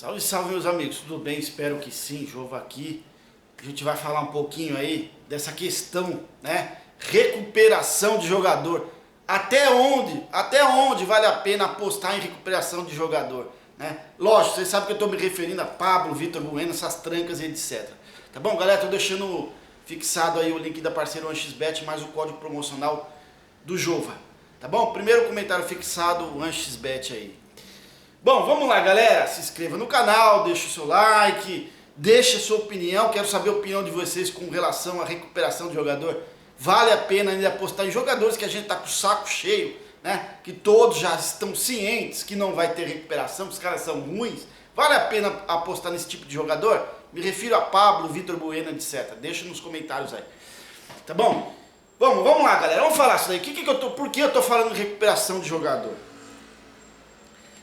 Salve, salve meus amigos, tudo bem? Espero que sim, Jova aqui. A gente vai falar um pouquinho aí dessa questão, né? Recuperação de jogador. Até onde vale a pena apostar em recuperação de jogador, né? Lógico, vocês sabem que eu estou me referindo a Pablo, Vitor Bueno, essas trancas e etc. Tá bom, galera? Tô deixando fixado aí o link da parceira 1xBet mais o código promocional do Jova. Tá bom? Primeiro comentário fixado, 1xBet aí. Bom, vamos lá, galera, se inscreva no canal, deixa o seu like, deixa a sua opinião, quero saber a opinião de vocês com relação à recuperação de jogador. Vale a pena ainda apostar em jogadores que a gente tá com o saco cheio, né? Que todos já estão cientes que não vai ter recuperação, que os caras são ruins. Vale a pena apostar nesse tipo de jogador? Me refiro a Pablo, Vitor Bueno, etc. Deixa nos comentários aí, tá bom? Vamos lá, galera, vamos falar isso daí. Por que eu tô falando de recuperação de jogador?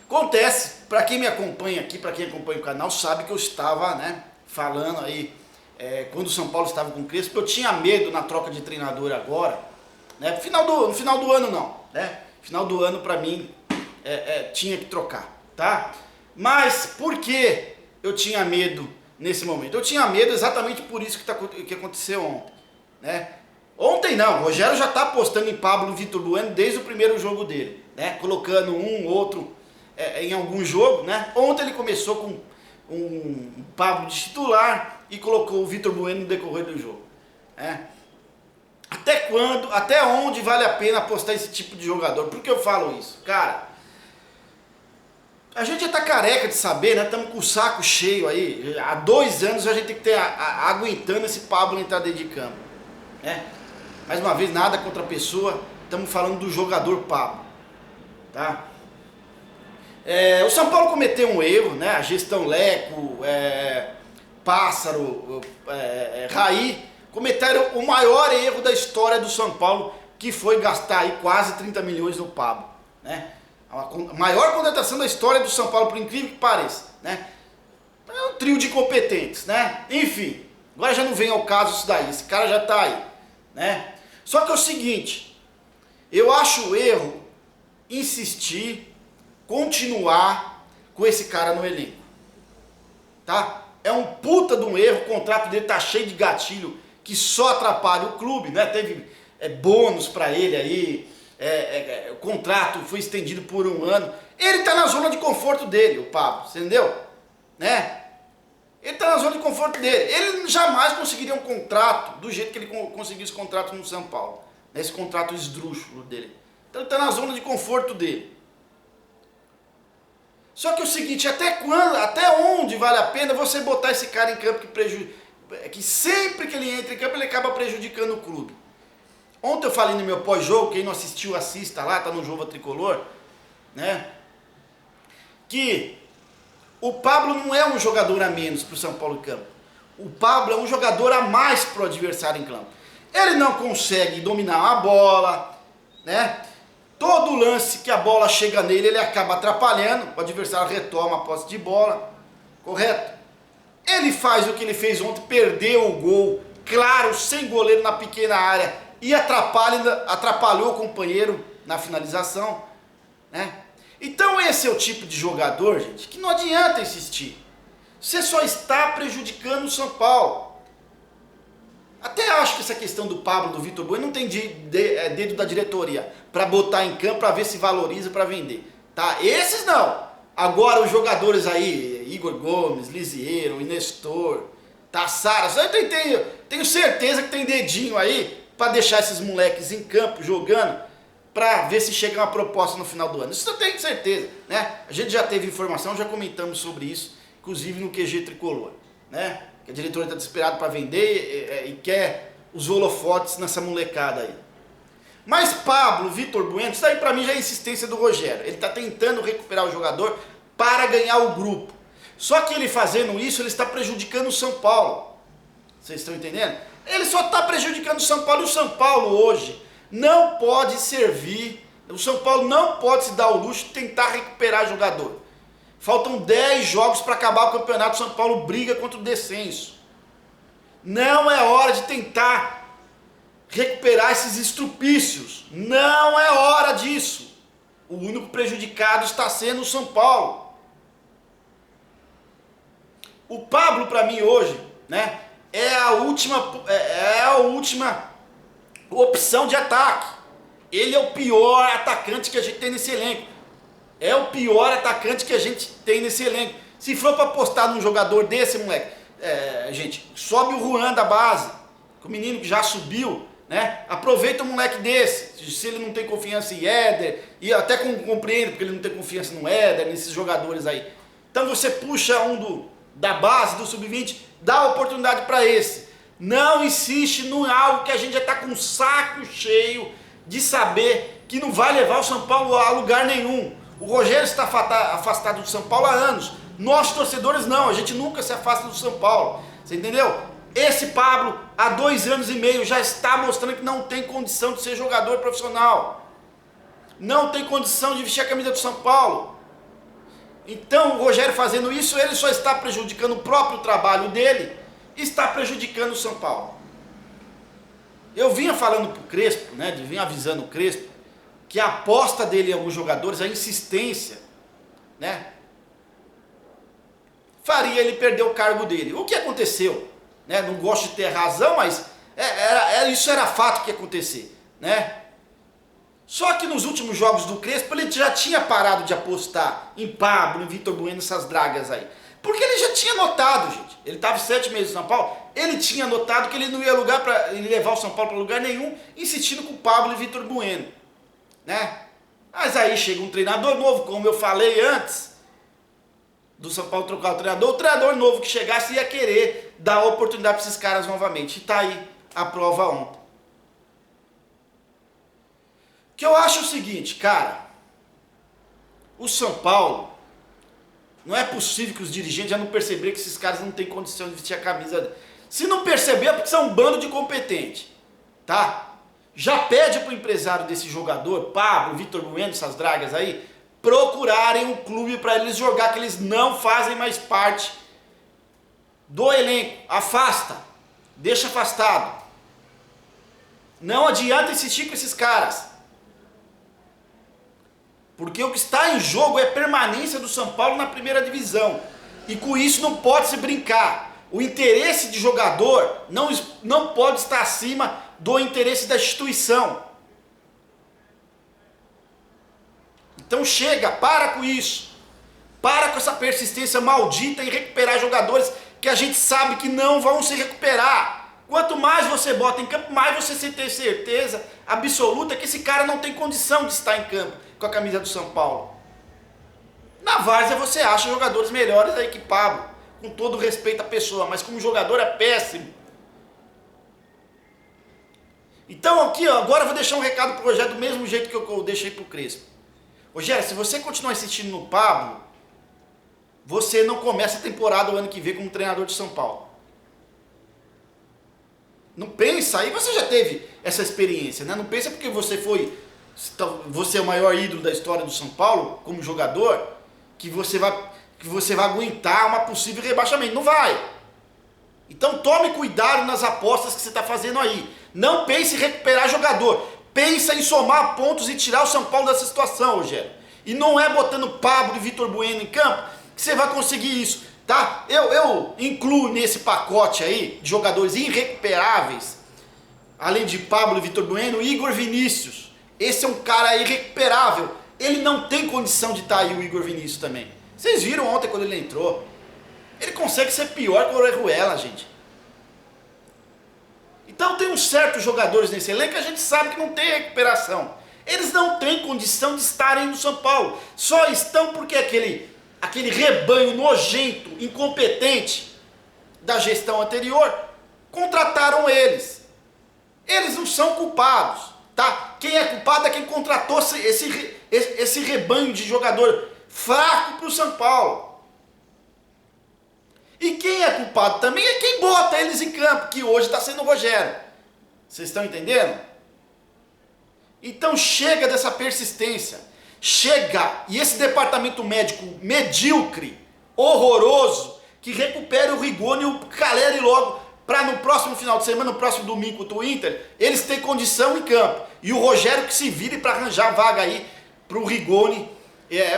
Acontece, para quem me acompanha aqui, para quem acompanha o canal, sabe que eu estava, né, falando aí, quando o São Paulo estava com o Crespo, eu tinha medo na troca de treinador agora, né, no final do ano não, né, final do ano para mim tinha que trocar, tá? Mas por que eu tinha medo nesse momento? Eu tinha medo exatamente por isso que aconteceu ontem, né? Ontem não, o Rogério já está apostando em Pablo e Vitor Bueno desde o primeiro jogo dele, né, colocando um, outro em algum jogo, né? Ontem ele começou com um Pablo de titular e colocou o Vitor Bueno no decorrer do jogo, né? Até onde vale a pena apostar esse tipo de jogador? Por que eu falo isso? Cara, a gente já tá careca de saber, né? Estamos com o saco cheio aí. Há 2 anos a gente tem que ter aguentando esse Pablo entrar dentro de campo, né? Mais uma vez, nada contra a pessoa, estamos falando do jogador Pablo, tá? O São Paulo cometeu um erro, né? A gestão Leco, Pássaro, Raí cometeram o maior erro da história do São Paulo, que foi gastar aí quase 30 milhões no Pablo, né? A maior contratação da história do São Paulo, por incrível que pareça, né? É um trio de incompetentes, né? Enfim, agora já não vem ao caso isso daí, esse cara já tá aí, né? Só que é o seguinte, eu acho erro insistir, continuar com esse cara no elenco, tá? É um puta de um erro, o contrato dele tá cheio de gatilho que só atrapalha o clube, né? Teve bônus para ele aí, o contrato foi estendido por 1 ano. Ele tá na zona de conforto dele, o Pablo, entendeu? Né? Ele tá na zona de conforto dele. Ele jamais conseguiria um contrato do jeito que ele conseguiu esse contrato no São Paulo, né? Esse contrato esdrúxulo dele. Então ele tá na zona de conforto dele. Só que é o seguinte, até onde vale a pena você botar esse cara em campo que sempre que ele entra em campo ele acaba prejudicando o clube? Ontem eu falei no meu pós-jogo, quem não assistiu assista lá, tá no Jova Tricolor, né? Que o Pablo não é um jogador a menos pro São Paulo em campo. O Pablo é um jogador a mais pro adversário em campo. Ele não consegue dominar a bola, né? Todo lance que a bola chega nele, ele acaba atrapalhando, o adversário retoma a posse de bola, correto? Ele faz o que ele fez ontem, perdeu o gol, claro, sem goleiro na pequena área, e atrapalhou o companheiro na finalização, né? Então esse é o tipo de jogador, gente, que não adianta insistir. Você só está prejudicando o São Paulo. Até acho que essa questão do Pablo, do Vitor Bueno, não tem dedo da diretoria para botar em campo, para ver se valoriza, para vender, tá? Esses não. Agora os jogadores aí, Igor Gomes, Lisieiro, Nestor, Tassara, tenho certeza que tem dedinho aí para deixar esses moleques em campo jogando, para ver se chega uma proposta no final do ano. Isso eu tenho certeza, né? A gente já teve informação, já comentamos sobre isso, inclusive no QG Tricolor, né? Que a diretoria está desesperada para vender e quer os holofotes nessa molecada aí. Mas Pablo, Vitor Bueno, isso aí para mim já é insistência do Rogério. Ele está tentando recuperar o jogador para ganhar o grupo. Só que ele fazendo isso, ele está prejudicando o São Paulo. Vocês estão entendendo? Ele só está prejudicando o São Paulo. E o São Paulo hoje não pode servir, o São Paulo não pode se dar o luxo de tentar recuperar jogador. Faltam 10 jogos para acabar o campeonato, o São Paulo briga contra o descenso. Não é hora de tentar recuperar esses estrupícios. Não é hora disso. O único prejudicado está sendo o São Paulo. O Pablo, para mim, hoje, né, é a última opção de ataque. Ele é o pior atacante que a gente tem nesse elenco. É o pior atacante que a gente tem nesse elenco. Se for para apostar num jogador desse, moleque, gente, sobe o Juan da base, o menino que já subiu, né? Aproveita um moleque desse. Se ele não tem confiança em Éder, e até compreendo porque ele não tem confiança no Éder, nesses jogadores aí. Então você puxa da base, do sub-20, dá oportunidade para esse. Não insiste em algo que a gente já está com o saco cheio de saber que não vai levar o São Paulo a lugar nenhum. O Rogério está afastado do São Paulo há anos. Nós torcedores não, a gente nunca se afasta do São Paulo. Você entendeu? Esse Pablo, há 2 anos e meio, já está mostrando que não tem condição de ser jogador profissional. Não tem condição de vestir a camisa do São Paulo. Então o Rogério fazendo isso, ele só está prejudicando o próprio trabalho dele e está prejudicando o São Paulo. Eu vinha falando para o Crespo, né, vinha avisando o Crespo, que a aposta dele em alguns jogadores, a insistência, né, faria ele perder o cargo dele. O que aconteceu? Né? Não gosto de ter razão, mas isso era fato que ia acontecer. Né? Só que nos últimos jogos do Crespo ele já tinha parado de apostar em Pablo, em Vitor Bueno, essas dragas aí. Porque ele já tinha notado, gente. Ele estava 7 meses no São Paulo, ele tinha notado que ele não ia levar o São Paulo para lugar nenhum, insistindo com o Pablo e Vitor Bueno. Né? Mas aí chega um treinador novo, como eu falei antes, do São Paulo trocar o treinador novo que chegasse ia querer dar oportunidade para esses caras novamente. E tá aí a prova ontem. O que eu acho é o seguinte, cara, o São Paulo, não é possível que os dirigentes já não perceberam que esses caras não têm condição de vestir a camisa. Se não perceber é porque são um bando de competente, tá? Já pede pro empresário desse jogador, Pablo, Vitor Bueno, essas dragas aí, procurarem um clube para eles jogar, que eles não fazem mais parte do elenco. Afasta, deixa afastado. Não adianta insistir com esses caras, porque o que está em jogo é a permanência do São Paulo na primeira divisão, e com isso não pode se brincar. O interesse de jogador não pode estar acima do interesse da instituição. Então chega, para com isso. Para com essa persistência maldita em recuperar jogadores que a gente sabe que não vão se recuperar. Quanto mais você bota em campo, mais você tem certeza absoluta que esse cara não tem condição de estar em campo com a camisa do São Paulo. Na várzea você acha jogadores melhores aí que Pablo, com todo respeito à pessoa, mas como jogador é péssimo. Então aqui, ó, agora eu vou deixar um recado pro Rogério do mesmo jeito que eu deixei pro Crespo. Rogério, se você continuar insistindo no Pablo, você não começa a temporada o ano que vem como treinador de São Paulo. Não pensa, aí você já teve essa experiência, né? Não pensa porque você é o maior ídolo da história do São Paulo, como jogador, que você vai aguentar uma possível rebaixamento. Não vai. Então tome cuidado nas apostas que você está fazendo aí. Não pense em recuperar jogador. Pensa em somar pontos e tirar o São Paulo dessa situação, Rogério. E não é botando Pablo e Vitor Bueno em campo que você vai conseguir isso, tá? Eu incluo nesse pacote aí de jogadores irrecuperáveis, além de Pablo e Vitor Bueno, Igor Vinícius. Esse é um cara irrecuperável. Ele não tem condição de estar aí, o Igor Vinícius também. Vocês viram ontem quando ele entrou. Ele consegue ser pior que o Orejuela, gente. Então tem uns certos jogadores nesse elenco que a gente sabe que não tem recuperação. Eles não têm condição de estarem no São Paulo. Só estão porque aquele rebanho nojento, incompetente da gestão anterior, contrataram eles. Eles não são culpados, tá? Quem é culpado é quem contratou esse rebanho de jogador fraco para o São Paulo. E quem é culpado também é quem bota eles em campo, que hoje está sendo o Rogério. Vocês estão entendendo? Então chega dessa persistência. Chega! E esse departamento médico medíocre, horroroso, que recupere o Rigoni e o Caleri logo, para no próximo final de semana, no próximo domingo contra o Inter, eles terem condição em campo. E o Rogério que se vire para arranjar vaga aí para o Rigoni.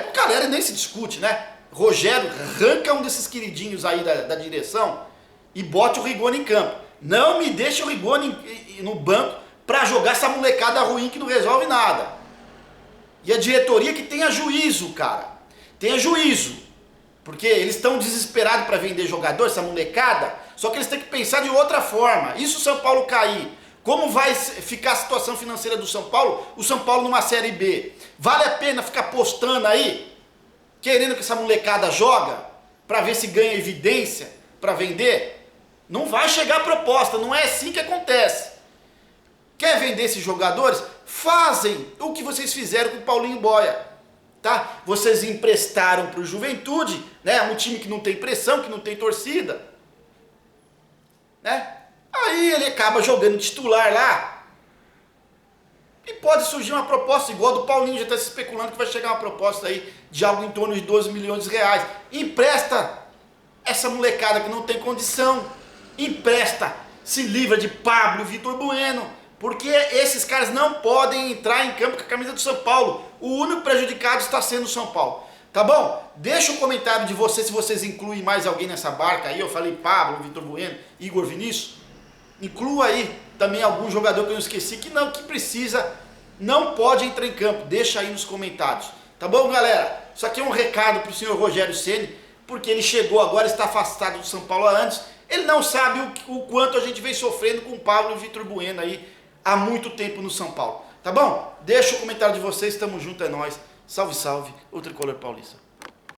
O Caleri nem se discute, né? Rogério, arranca um desses queridinhos aí da direção e bote o Rigoni em campo. Não me deixe o Rigoni no banco para jogar essa molecada ruim que não resolve nada. E a diretoria que tenha juízo, cara. Tenha juízo. Porque eles estão desesperados para vender jogador, essa molecada. Só que eles têm que pensar de outra forma. E se o São Paulo cair? Como vai ficar a situação financeira do São Paulo? O São Paulo numa Série B. Vale a pena ficar postando aí? Querendo que essa molecada joga? Para ver se ganha evidência? Para vender? Não vai chegar a proposta. Não é assim que acontece. Quer vender esses jogadores? Fazem o que vocês fizeram com o Paulinho Boia. Tá? Vocês emprestaram para o Juventude, né? Um time que não tem pressão, que não tem torcida, né? Aí ele acaba jogando titular lá e pode surgir uma proposta igual do Paulinho, já está se especulando que vai chegar uma proposta aí de algo em torno de 12 milhões de reais. Empresta essa molecada que não tem condição, empresta, se livra de Pablo, Vitor Bueno, porque esses caras não podem entrar em campo com a camisa do São Paulo. O único prejudicado está sendo o São Paulo. Tá bom? Deixa um comentário de vocês se vocês incluem mais alguém nessa barca aí. Eu falei Pablo, Vitor Bueno, Igor Vinícius. Inclua aí também algum jogador que eu não esqueci que precisa, não pode entrar em campo. Deixa aí nos comentários. Tá bom, galera? Isso aqui é um recado pro senhor Rogério Ceni, porque ele chegou agora, está afastado do São Paulo antes. Ele não sabe o quanto a gente vem sofrendo com o Pablo e o Vitor Bueno aí há muito tempo no São Paulo. Tá bom? Deixa o comentário de vocês, tamo junto, é nóis. Salve, salve, o Tricolor Paulista.